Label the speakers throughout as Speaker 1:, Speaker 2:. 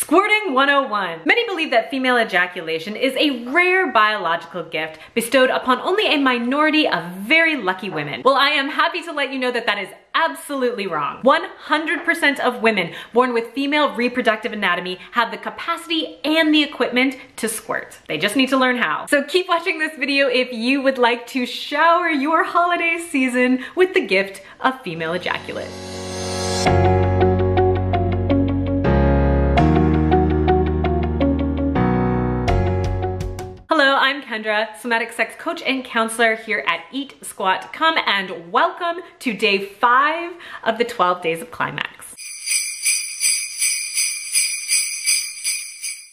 Speaker 1: Squirting 101. Many believe that female ejaculation is a rare biological gift bestowed upon only a minority of very lucky women. Well, I am happy to let you know that that is absolutely wrong. 100% of women born with female reproductive anatomy have the capacity and the equipment to squirt. They just need to learn how. So keep watching this video if you would like to shower your holiday season with the gift of female ejaculate. Hello, I'm Kendra, somatic sex coach and counselor here at Eat, Squat, Come, and welcome to day 5 of the 12 days of climax.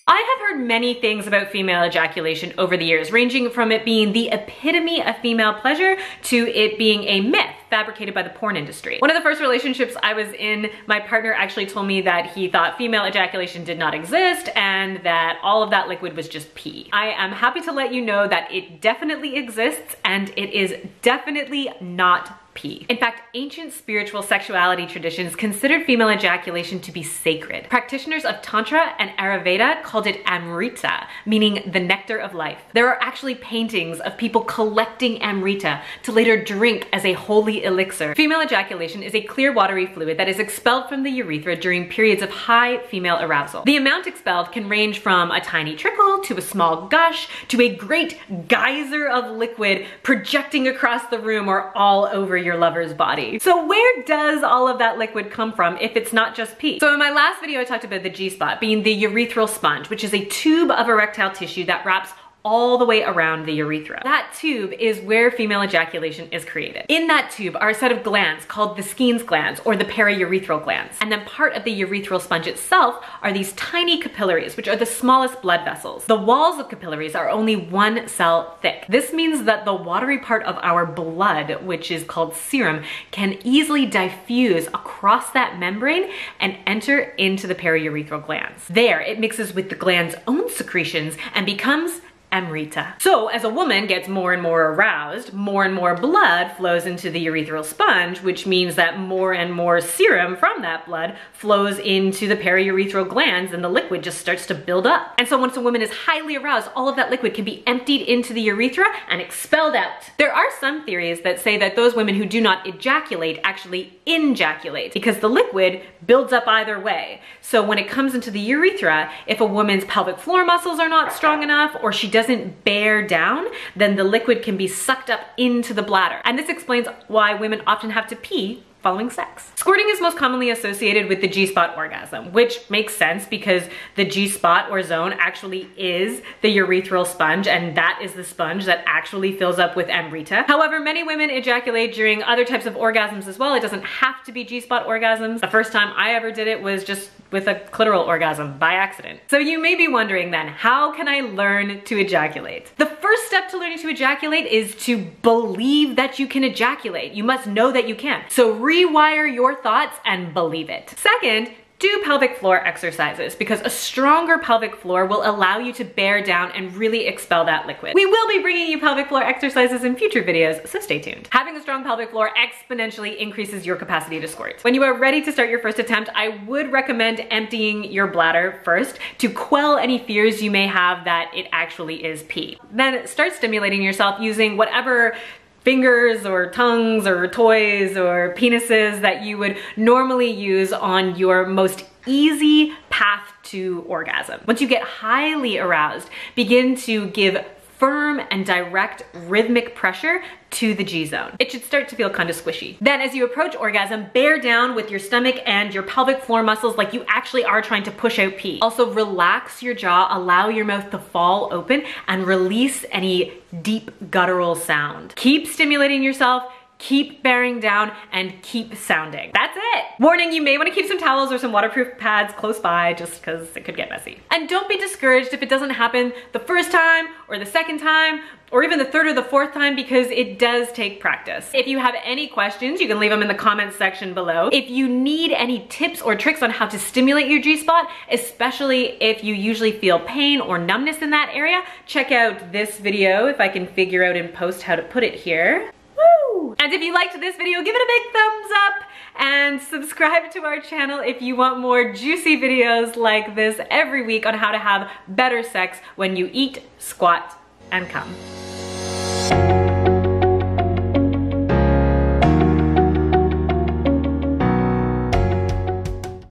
Speaker 1: I have heard many things about female ejaculation over the years, ranging from it being the epitome of female pleasure to it being a myth fabricated by the porn industry. One of the first relationships I was in, my partner actually told me that he thought female ejaculation did not exist and that all of that liquid was just pee. I am happy to let you know that it definitely exists and it is definitely not pee. In fact, ancient spiritual sexuality traditions considered female ejaculation to be sacred. Practitioners of Tantra and Ayurveda called it Amrita, meaning the nectar of life. There are actually paintings of people collecting Amrita to later drink as a holy elixir. Female ejaculation is a clear watery fluid that is expelled from the urethra during periods of high female arousal. The amount expelled can range from a tiny trickle to a small gush to a great geyser of liquid projecting across the room or all over your lover's body. So where does all of that liquid come from if it's not just pee? So in my last video I talked about the G-spot being the urethral sponge, which is a tube of erectile tissue that wraps all the way around the urethra. That tube is where female ejaculation is created. In that tube are a set of glands called the Skene's glands or the periurethral glands. And then part of the urethral sponge itself are these tiny capillaries, which are the smallest blood vessels. The walls of capillaries are only 1 cell thick. This means that the watery part of our blood, which is called serum, can easily diffuse across that membrane and enter into the periurethral glands. There, it mixes with the gland's own secretions and becomes Amrita. So as a woman gets more and more aroused, more and more blood flows into the urethral sponge, which means that more and more serum from that blood flows into the periurethral glands and the liquid just starts to build up. And so once a woman is highly aroused, all of that liquid can be emptied into the urethra and expelled out. There are some theories that say that those women who do not ejaculate actually injaculate because the liquid builds up either way. So when it comes into the urethra, if a woman's pelvic floor muscles are not strong enough or she doesn't bear down, then the liquid can be sucked up into the bladder. And this explains why women often have to pee following sex. Squirting is most commonly associated with the G-spot orgasm, which makes sense because the G-spot or zone actually is the urethral sponge, and that is the sponge that actually fills up with Amrita. However, many women ejaculate during other types of orgasms as well. It doesn't have to be G-spot orgasms. The first time I ever did it was just with a clitoral orgasm by accident. So you may be wondering then, how can I learn to ejaculate? The first step to learning to ejaculate is to believe that you can ejaculate. You must know that you can. So rewire your thoughts and believe it. Second, do pelvic floor exercises because a stronger pelvic floor will allow you to bear down and really expel that liquid. We will be bringing you pelvic floor exercises in future videos, so stay tuned. Having a strong pelvic floor exponentially increases your capacity to squirt. When you are ready to start your first attempt, I would recommend emptying your bladder first to quell any fears you may have that it actually is pee. Then start stimulating yourself using whatever fingers or tongues or toys or penises that you would normally use on your most easy path to orgasm. Once you get highly aroused, begin to give firm and direct rhythmic pressure to the G-zone. It should start to feel kind of squishy. Then as you approach orgasm, bear down with your stomach and your pelvic floor muscles like you actually are trying to push out pee. Also relax your jaw, allow your mouth to fall open and release any deep guttural sound. Keep stimulating yourself, keep bearing down, and keep sounding. That's it. Warning, you may want to keep some towels or some waterproof pads close by just because it could get messy. And don't be discouraged if it doesn't happen the first time or the second time or even the third or the fourth time because it does take practice. If you have any questions, you can leave them in the comments section below. If you need any tips or tricks on how to stimulate your G-spot, especially if you usually feel pain or numbness in that area, check out this video if I can figure out in post how to put it here. Woo! And if you liked this video, give it a big thumbs up and subscribe to our channel if you want more juicy videos like this every week on how to have better sex when you eat, squat, and come.